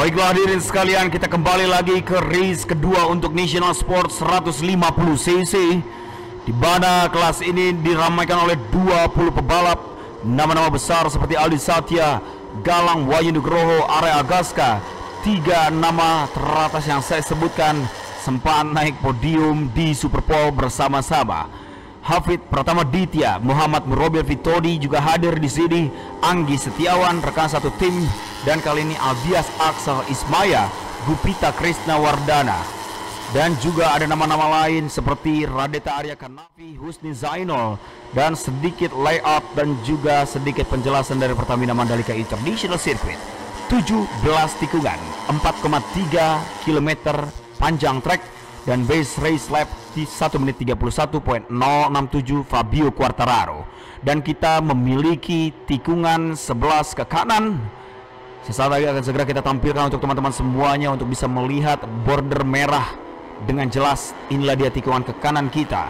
Baiklah hadirin sekalian, kita kembali lagi ke race kedua untuk National Sport 150cc, di mana kelas ini diramaikan oleh 20 pebalap nama-nama besar seperti Aldi Satya, Galang, Wahyu Nugroho, Arya Agaska. 3 nama teratas yang saya sebutkan sempat naik podium di Superpole bersama-sama. Hafid Pratama Ditya, Muhammad Murobil Vitodi juga hadir di sini. Anggi Setiawan, rekan satu tim, dan kali ini Aldias Aksal Ismaya, Gupita Krishna Wardana, dan juga ada nama-nama lain seperti Radeta Arya Kanafi, Husni Zainul, dan sedikit layout dan juga sedikit penjelasan dari Pertamina Mandalika International Circuit. 17 tikungan, 4,3 km panjang trek, dan base race lap di 1 menit 31.067 Fabio Quartararo. Dan kita memiliki tikungan 11 ke kanan. Sesaat lagi akan segera kita tampilkan untuk teman-teman semuanya untuk bisa melihat border merah dengan jelas. Inilah dia tikungan ke kanan kita,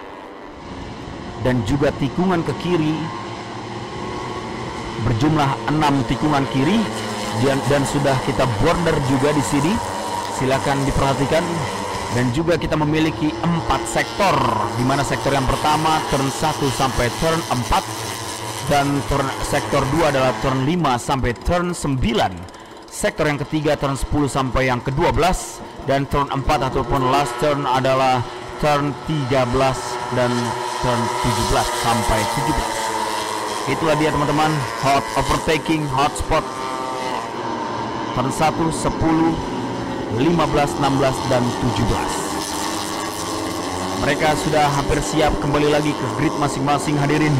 dan juga tikungan ke kiri berjumlah 6 tikungan kiri, dan sudah kita border juga di sini. Silakan diperhatikan. Dan juga kita memiliki 4 sektor, di mana sektor yang pertama turn 1 sampai turn 4, dan sektor 2 adalah turn 5 sampai turn 9. Sektor yang ketiga turn 10 sampai yang ke-12, dan turn 4 ataupun last turn adalah turn 13 dan turn 17 sampai 17. Itulah dia teman-teman, hot overtaking, hot spot. Turn 1, 10, 15, 16, dan 17. Mereka sudah hampir siap kembali lagi ke grid masing-masing hadirin.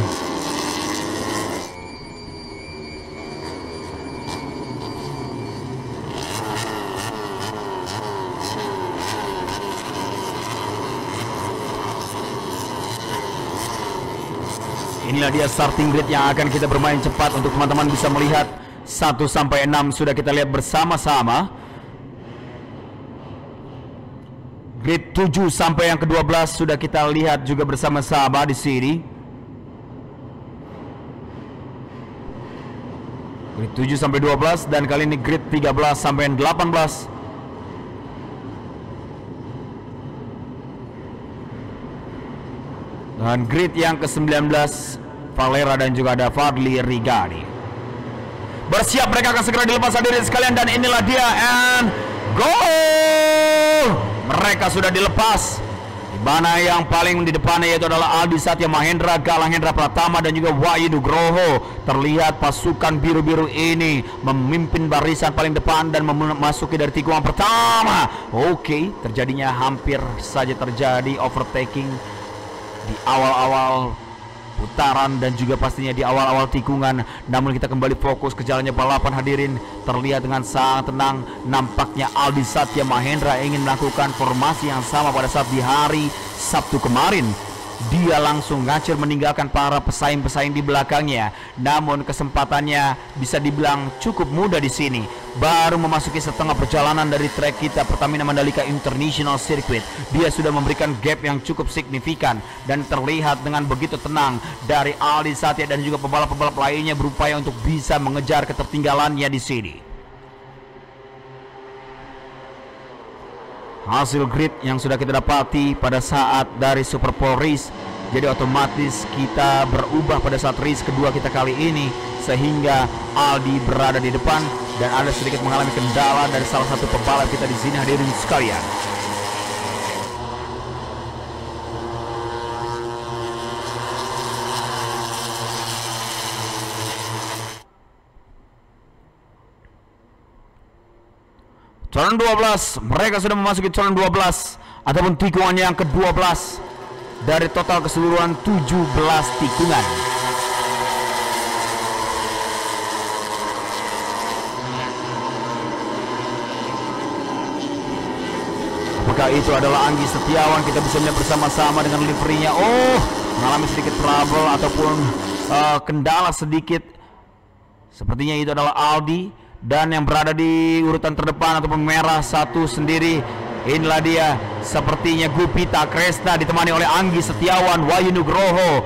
Inilah dia starting grid yang akan kita bermain cepat untuk teman-teman bisa melihat. 1 sampai 6 sudah kita lihat bersama-sama. Grid 7 sampai yang ke-12 sudah kita lihat juga bersama-sama di sini. Grid 7 sampai 12, dan kali ini grid 13 sampai 18. Dan grid yang ke-19 Valera dan juga ada Fadli Rigani. Bersiap, mereka akan segera dilepas hadirin sekalian, dan inilah dia, and go! Mereka sudah dilepas, di mana yang paling di depannya yaitu adalah Aldi Satya Mahendra, Galang Hendra Pratama, dan juga Wahyu Nugroho. Terlihat pasukan biru-biru ini memimpin barisan paling depan dan memasuki dari tikungan pertama. Oke, terjadinya hampir saja terjadi overtaking di awal-awal putaran dan juga pastinya di awal-awal tikungan. Namun kita kembali fokus ke jalannya balapan hadirin. Terlihat dengan sangat tenang, nampaknya Aldi Satya Mahendra ingin melakukan formasi yang sama pada saat di hari Sabtu kemarin. Dia langsung ngacir meninggalkan para pesaing-pesaing di belakangnya. Namun kesempatannya bisa dibilang cukup mudah di sini. Baru memasuki setengah perjalanan dari trek kita Pertamina Mandalika International Circuit, dia sudah memberikan gap yang cukup signifikan, dan terlihat dengan begitu tenang dari Aldi Satya dan juga pebalap-pebalap lainnya berupaya untuk bisa mengejar ketertinggalannya di sini. Hasil grid yang sudah kita dapati pada saat dari Superpole race, jadi otomatis kita berubah pada saat race kedua kita kali ini, sehingga Aldi berada di depan dan ada sedikit mengalami kendala dari salah satu pebalap kita di sini hadirin sekalian. Turn 12, mereka sudah memasuki turn 12 ataupun tikungan yang ke-12 dari total keseluruhan 17 tikungan. Apakah itu adalah Anggi Setiawan? Kita bisa melihat bersama-sama dengan liverinya. Oh, mengalami sedikit trouble ataupun kendala sedikit. Sepertinya itu adalah Aldi. Dan yang berada di urutan terdepan ataupun merah satu sendiri, inilah dia sepertinya Gupita Krishna ditemani oleh Anggi Setiawan, Wahyu Nugroho,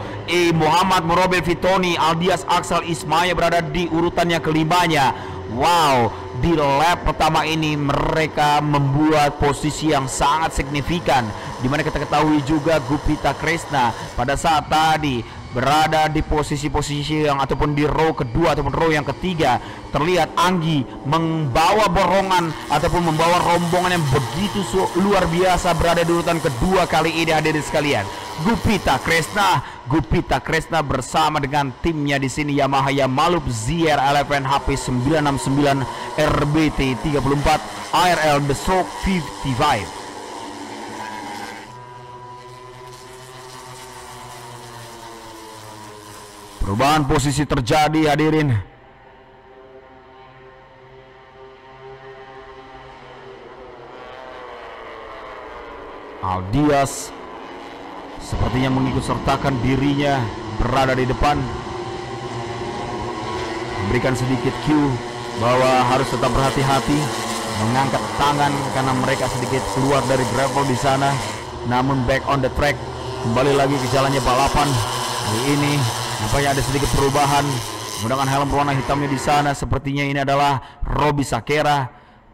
Muhammad Murobil Vitoni, Aldias Aksal Ismaya berada di urutan yang kelimanya. Wow, di lap pertama ini mereka membuat posisi yang sangat signifikan, dimana kita ketahui juga Gupita Kresna pada saat tadi berada di posisi-posisi yang ataupun di row kedua ataupun row yang ketiga. Terlihat Anggi membawa borongan ataupun membawa rombongan yang begitu luar biasa berada di urutan kedua kali ini, hadirin sekalian. Gupita Kresna bersama dengan timnya di sini Yamaha Yamalup ZR11 HP 969 RBT 34 ARL The Stroke 55. Perubahan posisi terjadi, hadirin. Aldias sepertinya mengikut sertakan dirinya berada di depan, memberikan sedikit cue bahwa harus tetap berhati-hati, mengangkat tangan karena mereka sedikit keluar dari gravel di sana. Namun back on the track, kembali lagi ke jalannya balapan. Kali ini nampaknya ada sedikit perubahan menggunakan helm berwarna hitamnya di sana. Sepertinya ini adalah Roby Sakera,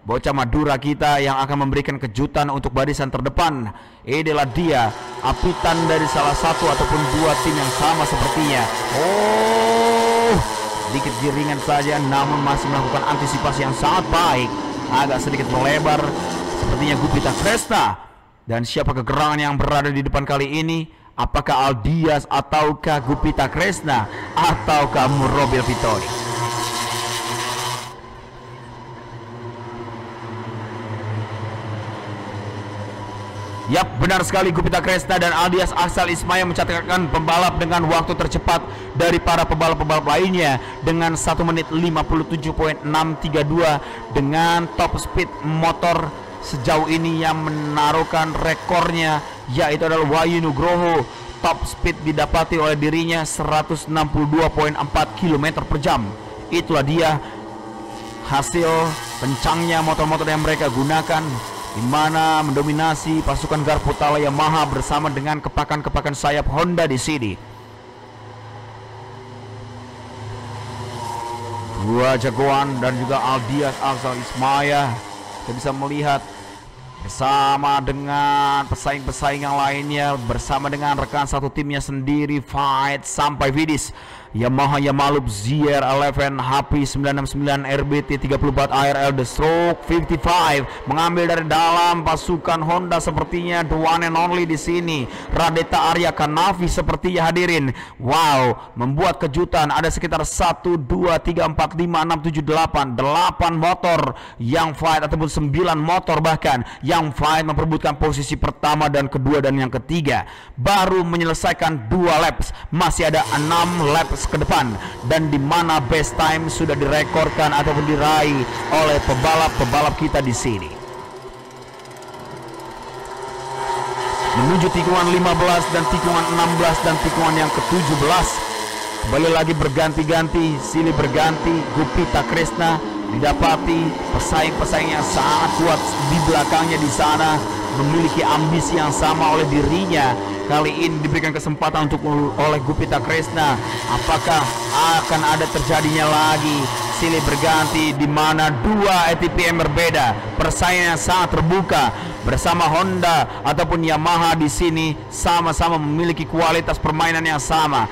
bocah Madura kita yang akan memberikan kejutan untuk barisan terdepan. Inilah dia, apitan dari salah satu ataupun dua tim yang sama sepertinya. Oh, sedikit giringan saja, namun masih melakukan antisipasi yang sangat baik. Agak sedikit melebar, sepertinya Gupita Kresna. Dan siapa kegerangan yang berada di depan kali ini? Apakah Aldias ataukah Gupita Kresna ataukah Murobil Vittori? Yap, benar sekali, Gupita Kresna dan Aldias Aksal Ismaya mencatatkan pembalap dengan waktu tercepat dari para pembalap-pembalap lainnya dengan 1 menit 57.632 dengan top speed motor sejauh ini yang menaruhkan rekornya, yaitu adalah Wahyu Nugroho. Top speed didapati oleh dirinya 162.4 km per jam. Itulah dia hasil kencangnya motor-motor yang mereka gunakan, di mana mendominasi pasukan Garputala Yamaha bersama dengan kepakan-kepakan sayap Honda di sini. Dua jagoan dan juga Aldias Aksal Ismaya, kita bisa melihat bersama dengan pesaing-pesaing yang lainnya, bersama dengan rekan satu timnya sendiri, fight sampai finish. Yamaha Yamalup ZR11 HP 969 RBT 34 ARL The Stroke 55 mengambil dari dalam pasukan Honda, sepertinya the one and only di sini Radeta Arya Kanavi sepertinya, hadirin. Wow, membuat kejutan. Ada sekitar 1 2 3 4 5 6 7 8 motor yang fight ataupun 9 motor bahkan yang fight memperebutkan posisi pertama dan kedua dan yang ketiga. Baru menyelesaikan 2 laps, masih ada 6 laps ke depan, dan di mana best time sudah direkorkan ataupun diraih oleh pebalap-pebalap kita di sini. Menuju tikungan 15 dan tikungan 16 dan tikungan yang ke-17. Kembali lagi berganti-ganti, silih berganti. Gupita Kresna didapati pesaing-pesaing yang sangat kuat di belakangnya di sana, memiliki ambisi yang sama oleh dirinya. Kali ini diberikan kesempatan untuk oleh Gupita Kresna. Apakah akan ada terjadinya lagi silih berganti di mana dua ATP yang berbeda, persaingan sangat terbuka bersama Honda ataupun Yamaha di sini sama-sama memiliki kualitas permainan yang sama.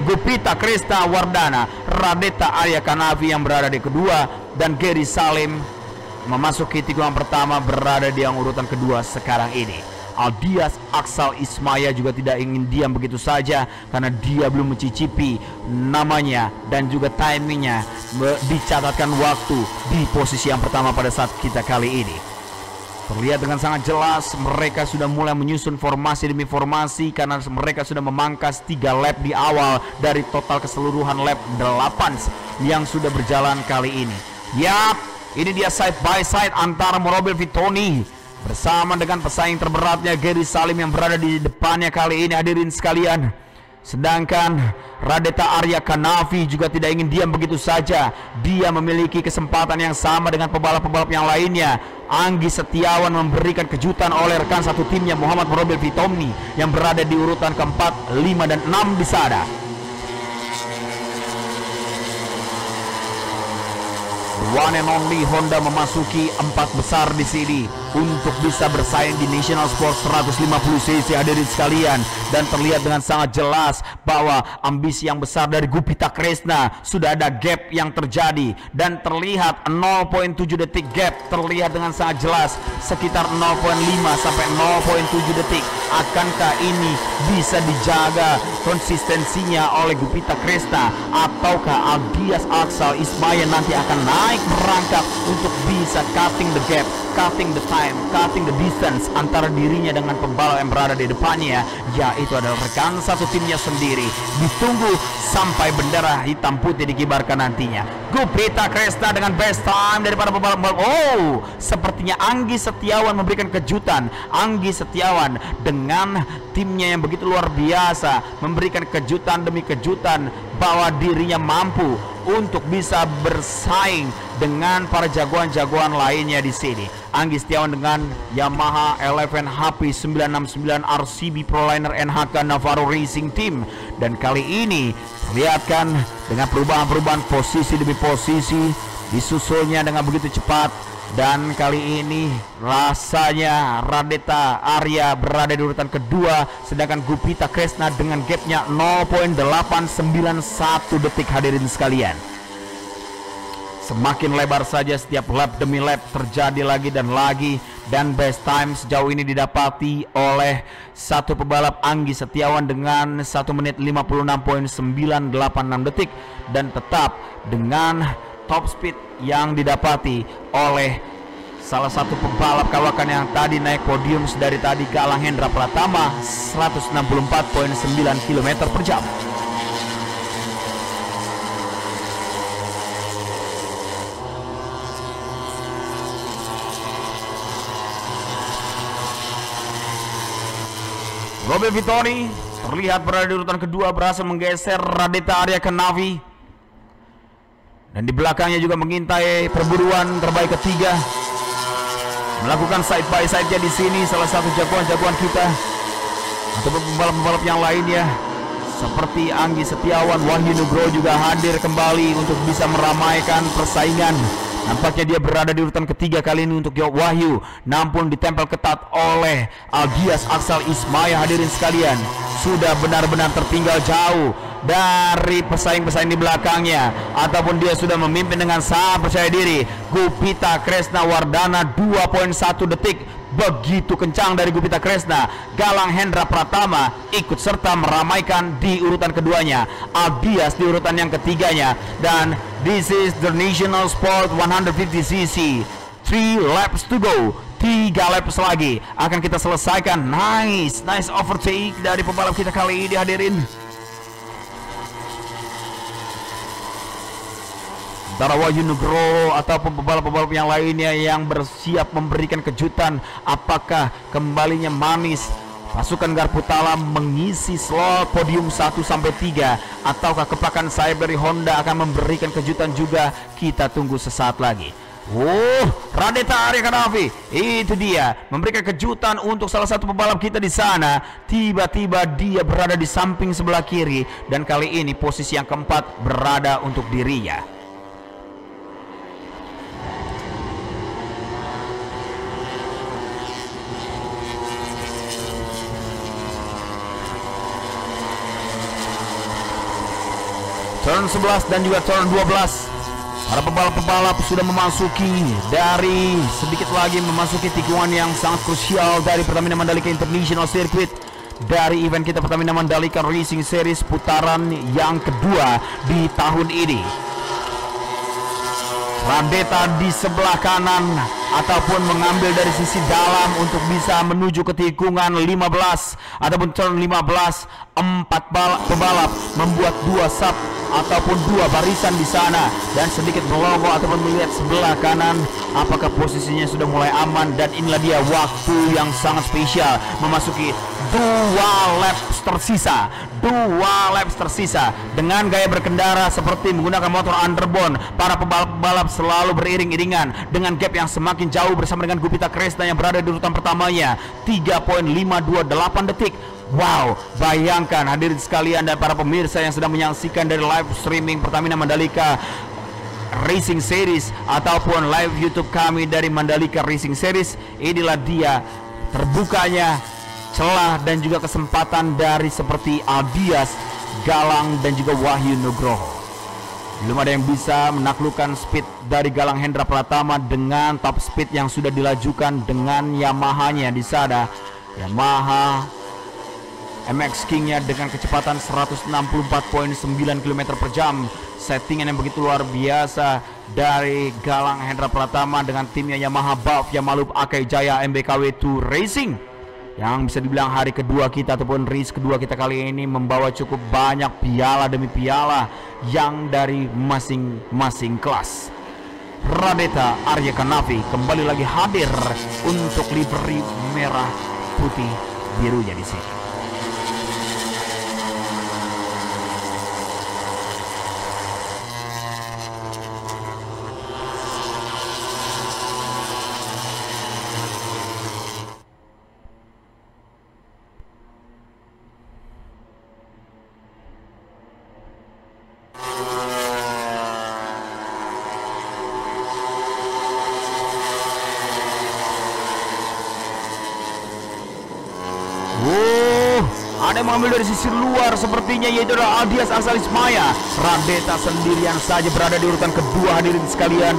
Gupita Kresna Wardana, Radeta Arya Kanavi yang berada di kedua, dan Gary Salim memasuki tikungan pertama berada di yang urutan kedua sekarang ini. Aldias Aksal Ismaya juga tidak ingin diam begitu saja karena dia belum mencicipi namanya dan juga timingnya dicatatkan waktu di posisi yang pertama pada saat kita kali ini. Terlihat dengan sangat jelas mereka sudah mulai menyusun formasi demi formasi karena mereka sudah memangkas 3 lap di awal dari total keseluruhan lap 8 yang sudah berjalan kali ini. Yap, ini dia side by side antara Murobil Vittori bersama dengan pesaing terberatnya Gary Salim yang berada di depannya kali ini, hadirin sekalian. Sedangkan Radeta Arya Kanavi juga tidak ingin diam begitu saja. Dia memiliki kesempatan yang sama dengan pebalap-pebalap yang lainnya. Anggi Setiawan memberikan kejutan oleh rekan satu timnya Muhammad Murobil Vittori yang berada di urutan keempat, 5 dan 6 di sana. one and only Honda memasuki 4 besar di sini untuk bisa bersaing di National Sports 150cc hadirin sekalian, dan terlihat dengan sangat jelas bahwa ambisi yang besar dari Gupita Kresna sudah ada gap yang terjadi, dan terlihat 0,7 detik gap terlihat dengan sangat jelas, sekitar 0,5 sampai 0,7 detik. Akankah ini bisa dijaga konsistensinya oleh Gupita Kresna, ataukah Algias Aksal Ismaya nanti akan naik merangkak untuk bisa cutting the gap, cutting the time, cutting the distance antara dirinya dengan pembalap yang berada di depannya, yaitu adalah rekan satu timnya sendiri. Ditunggu sampai bendera hitam putih dikibarkan nantinya. Gupita Kresna dengan best time daripada pembalap. Oh, sepertinya Anggi Setiawan memberikan kejutan. Anggi Setiawan dengan timnya yang begitu luar biasa memberikan kejutan demi kejutan bahwa dirinya mampu untuk bisa bersaing dengan para jagoan-jagoan lainnya di sini. Anggi Setiawan dengan Yamaha Eleven HP 969 RCB Proliner NHK Navarro Racing Team, dan kali ini terlihatkan dengan perubahan-perubahan posisi demi posisi disusulnya dengan begitu cepat. Dan kali ini rasanya Radeta Arya berada di urutan kedua, sedangkan Gupita Kresna dengan gapnya 0,891 detik hadirin sekalian. Semakin lebar saja setiap lap demi lap terjadi lagi dan lagi, dan best time sejauh ini didapati oleh satu pebalap Anggi Setiawan dengan 1 menit 56,986 detik, dan tetap dengan top speed yang didapati oleh salah satu pembalap kawakan yang tadi naik podium dari tadi, Galang Hendra Pratama, 164,9 km per jam. Robby Vittori terlihat berada di urutan kedua, berhasil menggeser Radeta Arya ke Navi, dan di belakangnya juga mengintai perburuan terbaik ketiga. Melakukan side by side-nya di sini salah satu jagoan-jagoan kita ataupun pembalap-pembalap yang lainnya seperti Anggi Setiawan. Wahyu Nugroho juga hadir kembali untuk bisa meramaikan persaingan. Nampaknya dia berada di urutan ketiga kali ini untuk Wahyu, namun ditempel ketat oleh Algias Aksal Ismaya hadirin sekalian. Sudah benar-benar tertinggal jauh dari pesaing-pesaing di belakangnya, ataupun dia sudah memimpin dengan sangat percaya diri. Gupita Kresna Wardana 2,1 detik, begitu kencang dari Gupita Kresna. Galang Hendra Pratama ikut serta meramaikan di urutan keduanya, Algias di urutan yang ketiganya, dan this is the National Sport 150cc. 3 laps to go. 3 laps lagi akan kita selesaikan. Nice overtake dari pembalap kita kali ini hadirin. Antara Wahyu Nugroho ataupun pembalap-pembalap yang lainnya yang bersiap memberikan kejutan, apakah kembalinya manis pasukan Garputala mengisi slot podium 1-3, ataukah kepakan sayap dari Honda akan memberikan kejutan juga? Kita tunggu sesaat lagi. Radeta Arya Kanavi itu dia memberikan kejutan untuk salah satu pembalap kita di sana. Tiba-tiba dia berada di samping sebelah kiri, dan kali ini posisi yang keempat berada untuk dirinya. Turn 11 dan juga turn 12. Para pembalap-pembalap sudah memasuki dari sedikit lagi memasuki tikungan yang sangat krusial dari Pertamina Mandalika International Circuit, dari event kita Pertamina Mandalika Racing Series putaran yang kedua di tahun ini. Radeta di sebelah kanan ataupun mengambil dari sisi dalam untuk bisa menuju ke tikungan 15 ataupun turn 15. 4 pembalap membuat 2 sub ataupun 2 barisan di sana, dan sedikit melongo ataupun melihat sebelah kanan apakah posisinya sudah mulai aman. Dan inilah dia waktu yang sangat spesial memasuki 2 laps tersisa dengan gaya berkendara seperti menggunakan motor underbone. Para pembalap selalu beriring-iringan dengan gap yang semakin jauh bersama dengan Gupita Kresna yang berada di urutan pertamanya 3,528 detik. Wow, bayangkan hadirin sekalian dan para pemirsa yang sedang menyaksikan dari live streaming Pertamina Mandalika Racing Series ataupun live YouTube kami dari Mandalika Racing Series. Inilah dia terbukanya celah dan juga kesempatan dari seperti Aldias, Galang dan juga Wahyu Nugroho. Belum ada yang bisa menaklukkan speed dari Galang Hendra Pratama dengan top speed yang sudah dilajukan dengan Yamaha-nya di sana. Yamaha MX King-nya dengan kecepatan 164.9 km per jam. Settingan yang begitu luar biasa dari Galang Hendra Pratama dengan timnya Yamaha Buff Yamalup Akai Jaya MBKW2 Racing, yang bisa dibilang hari kedua kita ataupun race kedua kita kali ini membawa cukup banyak piala demi piala yang dari masing-masing kelas. Radeta Arya Kanafi kembali lagi hadir untuk livery merah putih birunya di sini. Ada yang mengambil dari sisi luar sepertinya, yaitu adalah Aldias Asalismaya. Radeta sendirian saja berada di urutan kedua, hadirin sekalian.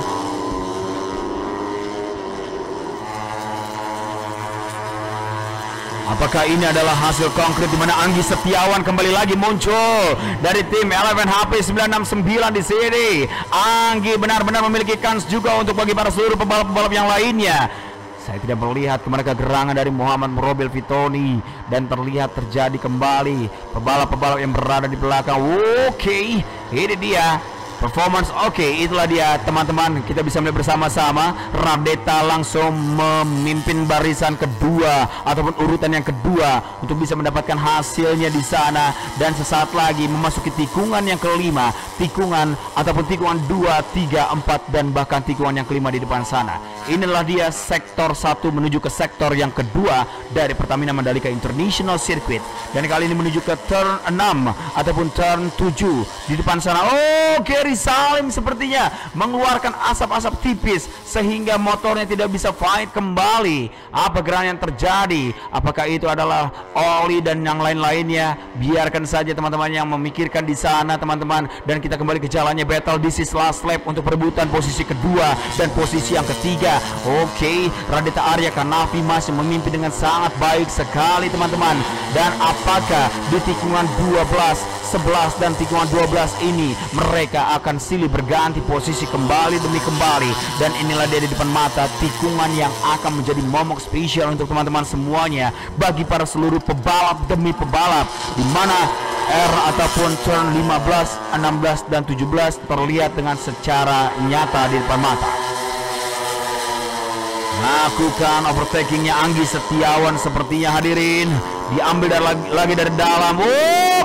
Apakah ini adalah hasil konkret di mana Anggi Setiawan kembali lagi muncul dari tim Eleven HP 969 di sini. Anggi benar-benar memiliki kans juga untuk bagi para seluruh pembalap-pembalap yang lainnya. Saya tidak melihat kemana kegerangan dari Muhammad Murobel Vitoni, dan terlihat terjadi kembali pembalap-pembalap yang berada di belakang. Oke, ini dia performance. Oke, itulah dia teman-teman, kita bisa melihat bersama-sama Radeta langsung memimpin barisan kedua ataupun urutan yang kedua untuk bisa mendapatkan hasilnya di sana, dan sesaat lagi memasuki tikungan yang kelima, tikungan ataupun tikungan 2, 3, 4 dan bahkan tikungan yang kelima di depan sana. Inilah dia sektor 1 menuju ke sektor yang kedua dari Pertamina Mandalika International Circuit, dan kali ini menuju ke turn 6 ataupun turn 7 di depan sana. Gary Salim sepertinya mengeluarkan asap-asap tipis sehingga motornya tidak bisa fight kembali. Apa gerangan yang terjadi? Apakah itu adalah oli dan yang lain-lainnya? Biarkan saja teman-teman yang memikirkan di sana teman-teman, dan kita kembali ke jalannya battle. This is last lap untuk perebutan posisi kedua dan posisi yang ketiga. Oke, Radeta Arya Kanafi masih memimpin dengan sangat baik sekali teman-teman. Dan apakah di tikungan 12, 11 dan tikungan 12 ini mereka akan silih berganti posisi kembali demi kembali? Dan inilah dia di depan mata tikungan yang akan menjadi momok spesial untuk teman-teman semuanya, bagi para seluruh pebalap demi pebalap, di mana R ataupun turn 15, 16 dan 17 terlihat dengan secara nyata di depan mata. Lakukan overtakingnya Anggi Setiawan sepertinya, hadirin, diambil lagi dari dalam.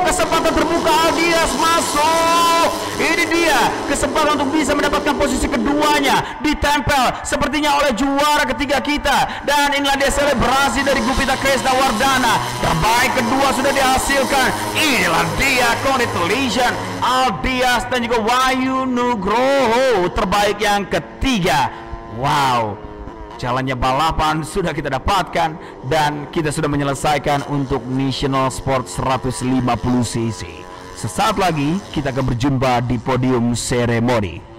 Kesempatan terbuka, Aldias masuk. Ini dia kesempatan untuk bisa mendapatkan posisi keduanya, ditempel sepertinya oleh juara ketiga kita. Dan inilah dia selebrasi dari Gupita Kresna Wardana, terbaik kedua sudah dihasilkan. Inilah dia, congratulations Aldias dan juga Wahyu Nugroho, terbaik yang ketiga. Wow, jalannya balapan sudah kita dapatkan, dan kita sudah menyelesaikan untuk National Sport 150cc. Sesaat lagi kita akan berjumpa di podium seremoni.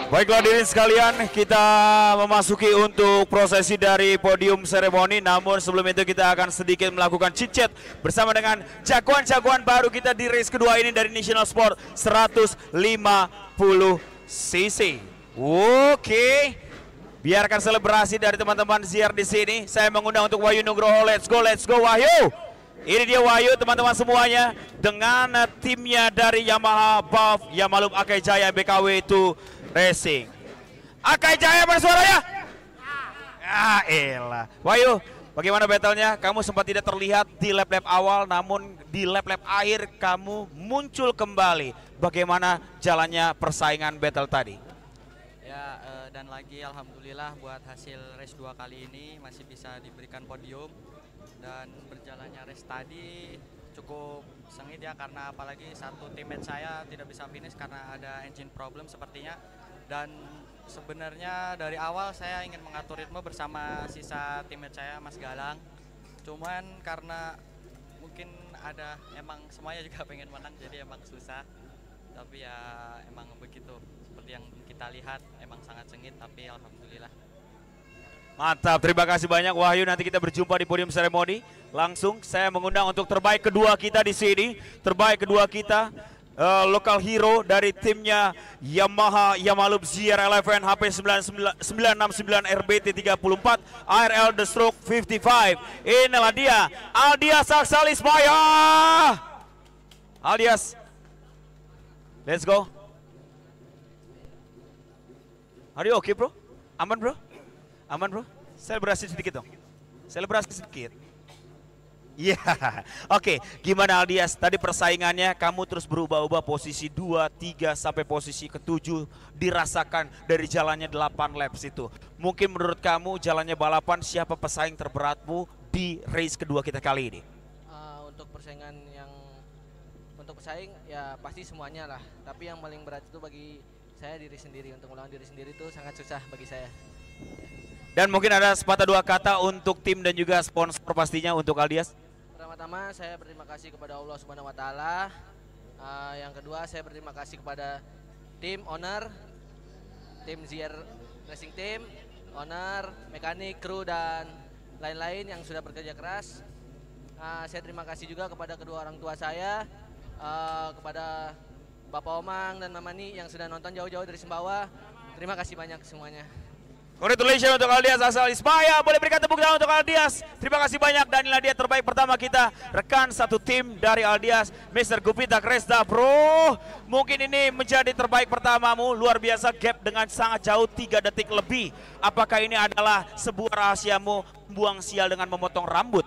Baiklah hadirin sekalian, kita memasuki untuk prosesi dari podium seremoni. Namun sebelum itu kita akan sedikit melakukan chit-chat bersama dengan jagoan-jagoan baru kita di race kedua ini dari National Sport 150cc. Oke, biarkan selebrasi dari teman-teman ZR di sini. Saya mengundang untuk Wahyu Nugroho. Let's go Wahyu. Ini dia Wahyu, teman-teman semuanya, dengan timnya dari Yamaha Buff Yamalum Akai Jaya BKW 2 Racing. Akai Jaya mana suaranya? Ah elah. Wahyu, bagaimana battlenya? Kamu sempat tidak terlihat di lap-lap awal, namun di lap-lap akhir kamu muncul kembali. Bagaimana jalannya persaingan battle tadi? Ya, dan lagi alhamdulillah buat hasil race 2 kali ini masih bisa diberikan podium. Dan berjalannya race tadi cukup sengit ya, karena apalagi satu teammate saya tidak bisa finish karena ada engine problem sepertinya. Dan sebenarnya dari awal saya ingin mengatur ritme bersama sisa teammate saya Mas Galang. Cuman karena mungkin ada, emang semuanya juga pengen menang jadi emang susah. Tapi ya emang begitu, seperti yang kita lihat emang sangat sengit, tapi alhamdulillah. Mantap, terima kasih banyak Wahyu. Nanti kita berjumpa di podium seremoni. Langsung saya mengundang untuk terbaik kedua kita di sini. Terbaik kedua kita, local hero dari timnya Yamaha Yamalum ZR11 HP 969 RBT 34 ARL The Stroke 55. Inilah dia, Aldias Aksalismaya. Aldias, let's go. Are you okay bro? Aman bro? Aman bro? Selebrasi sedikit dong. Selebrasi sedikit. Iya, oke. Gimana Aldias? Tadi persaingannya kamu terus berubah-ubah, posisi 2, 3 sampai posisi ke-7 dirasakan dari jalannya 8 laps itu. Mungkin menurut kamu jalannya balapan siapa pesaing terberatmu di race kedua kita kali ini? Untuk persaingan untuk pesaing ya pasti semuanya lah. Tapi yang paling berat itu bagi saya diri sendiri. Untuk melawan diri sendiri itu sangat susah bagi saya. Dan mungkin ada sepatah dua kata untuk tim dan juga sponsor pastinya untuk Aldias. Pertama-tama saya berterima kasih kepada Allah Subhanahu wa taala. Yang kedua saya berterima kasih kepada tim owner, tim ZR Racing Team, owner, mekanik, kru dan lain-lain yang sudah bekerja keras. Saya terima kasih juga kepada kedua orang tua saya, kepada Bapak Omang dan Mama Ni yang sudah nonton jauh-jauh dari Sumbawa. Terima kasih banyak semuanya. Congratulations untuk Aldias Aksalismaya. Boleh berikan tepuk tangan untuk Aldias. Terima kasih banyak, dan inilah dia terbaik pertama kita. Rekan satu tim dari Aldias, Mr. Gupita Kresda bro. Mungkin ini menjadi terbaik pertamamu. Luar biasa, gap dengan sangat jauh 3 detik lebih. Apakah ini adalah sebuah rahasiamu buang sial dengan memotong rambut?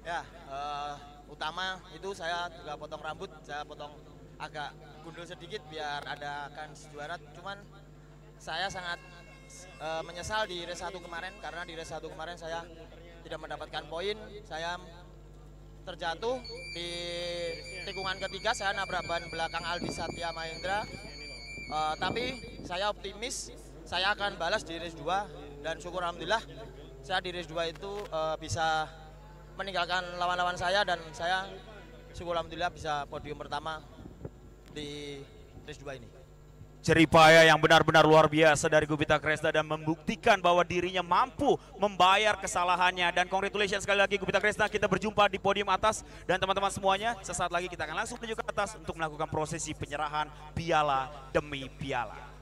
Ya, utama itu saya juga potong rambut. Saya potong agak gundul sedikit biar ada kans juara. Cuman saya sangat menyesal di race 1 kemarin, karena di race 1 kemarin saya tidak mendapatkan poin. Saya terjatuh di tikungan ketiga, saya nabrak ban belakang Aldi Satya Mahendra. Tapi saya optimis saya akan balas di race 2, dan syukur alhamdulillah saya di race 2 itu bisa meninggalkan lawan-lawan saya, dan saya syukur alhamdulillah bisa podium pertama di race 2 ini. Jeripaya yang benar-benar luar biasa dari Gupita Kresna dan membuktikan bahwa dirinya mampu membayar kesalahannya. Dan congratulations sekali lagi Gupita Kresna, kita berjumpa di podium atas. Dan teman-teman semuanya, sesaat lagi kita akan langsung menuju ke atas untuk melakukan prosesi penyerahan piala demi piala.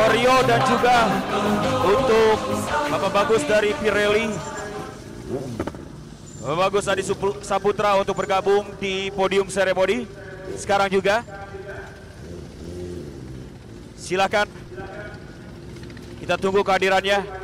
Rio dan juga untuk Bapak Bagus dari Pirelli, Bapak Bagus Adi Saputra untuk bergabung di podium seremoni. Sekarang juga silakan kita tunggu kehadirannya.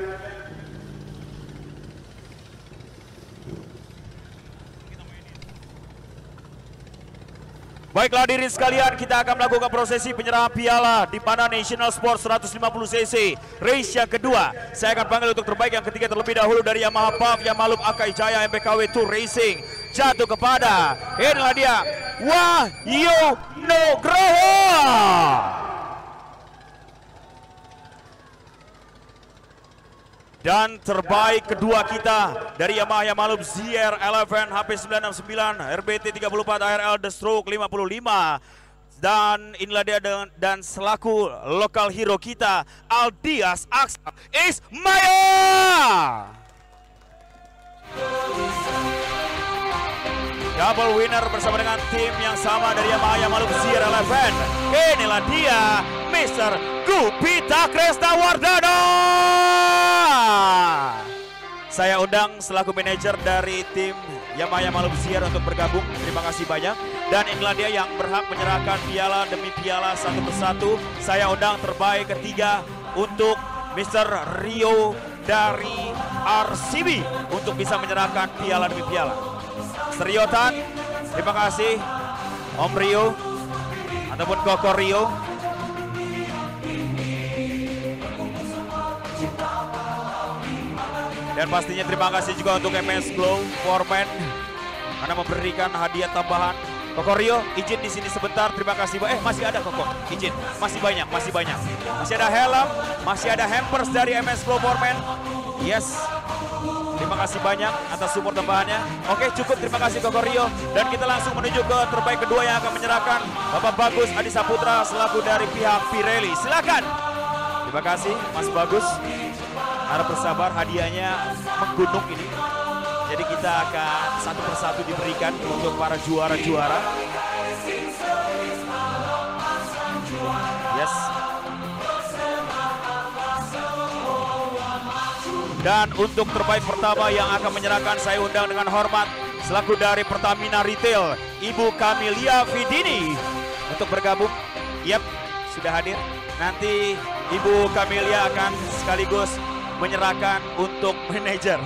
Baiklah hadirin sekalian, kita akan melakukan prosesi penyerahan piala di Pana National Sport 150cc race yang kedua. Saya akan panggil untuk terbaik yang ketiga terlebih dahulu dari Yamaha Puff yang Malup Akai Jaya MPKW Tour Racing. Jatuh kepada, inilah dia, Wahyu Nugroho. Dan terbaik kedua kita dari Yamaha Malup ZR11 HP969 RBT 34 ARL The Stroke 55. Dan inilah dia dan selaku lokal hero kita Aldias Aksa Ismaya. Double winner bersama dengan tim yang sama dari Yamaha Malup ZR11. Inilah dia Mr. Gupita Kresna Wardana. Saya undang selaku manajer dari tim Yamaha Malup ZR untuk bergabung. Terima kasih banyak. Dan inilah dia yang berhak menyerahkan piala demi piala satu persatu. Saya undang terbaik ketiga untuk Mr. Rio dari RCB untuk bisa menyerahkan piala demi piala. Seriotan, terima kasih Om Rio ataupun Koko Rio. Dan pastinya terima kasih juga untuk MS Glow Foreman karena memberikan hadiah tambahan Koko Rio, izin di sini sebentar. Terima kasih. Masih ada Koko. Izin. Masih banyak. Masih ada helm, masih ada hampers dari MS Glow Foreman. Yes. Terima kasih banyak atas support tambahannya. Oke, cukup. Terima kasih Koko Rio. Dan kita langsung menuju ke terbaik kedua yang akan menyerahkan Bapak Bagus Adi Saputra selaku dari pihak Pirelli. Silakan. Terima kasih Mas Bagus. Harap bersabar, hadiahnya menggunung ini. Jadi kita akan satu persatu diberikan untuk para juara-juara. Yes. Dan untuk terbaik pertama yang akan menyerahkan, saya undang dengan hormat selaku dari Pertamina Retail, Ibu Camelia Vidini untuk bergabung. Yap, sudah hadir. Nanti Ibu Camelia akan sekaligus menyerahkan untuk manajer.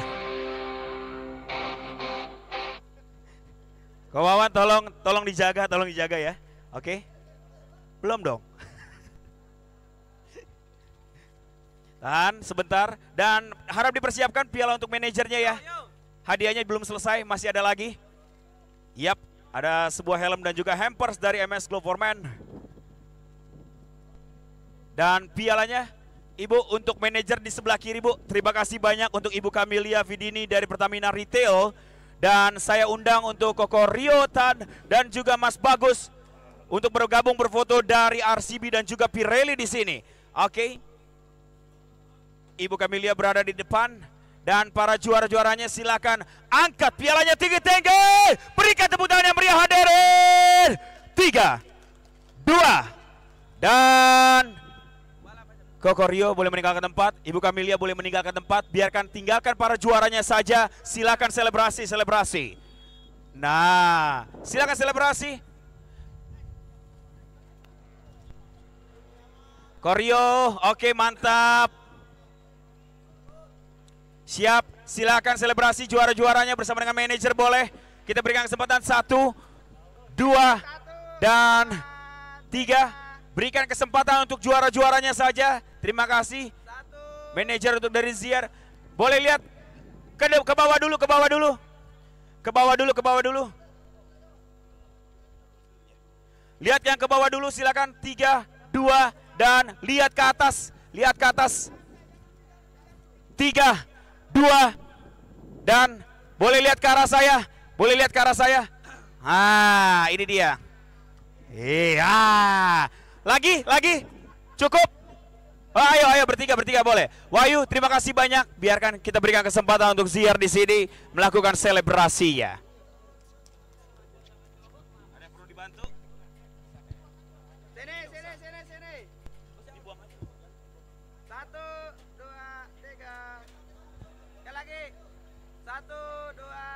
Ko Wawan, tolong dijaga ya. Oke. Belum dong. Tahan sebentar dan harap dipersiapkan piala untuk manajernya ya. Hadiahnya belum selesai, masih ada lagi. Yap, ada sebuah helm dan juga hampers dari MS Glow Foreman. Dan pialanya Ibu untuk manajer di sebelah kiri, Bu. Terima kasih banyak untuk Ibu Camelia Vidini dari Pertamina Retail. Dan saya undang untuk Koko Rio Tan dan juga Mas Bagus untuk bergabung berfoto dari RCB dan juga Pirelli di sini. Oke. Ibu Camelia berada di depan dan para juara-juaranya silakan angkat pialanya tinggi-tinggi. Berikan tepuk tangan yang meriah hadirin. 3, 2, dan Koko Rio boleh meninggalkan tempat, Ibu Camelia boleh meninggalkan tempat, tinggalkan para juaranya saja, silakan selebrasi. Nah, silakan selebrasi. Korio, oke mantap. Siap, silakan selebrasi juara-juaranya bersama dengan manajer boleh. Kita berikan kesempatan 1, 2, dan 3. Berikan kesempatan untuk juara-juaranya saja. Terima kasih. Manajer untuk dari Ziar. Boleh lihat ke bawah dulu. Lihat yang ke bawah dulu silakan. 3, 2, dan lihat ke atas. 3, 2, dan boleh lihat ke arah saya. Ah, ini dia. Lagi, cukup. Ayo bertiga boleh. Wahyu, terima kasih banyak. Biarkan kita berikan kesempatan untuk Ziar di sini melakukan selebrasinya. Ada yang perlu dibantu? Sini. 1, 2, 3. Sekali lagi. 1, 2.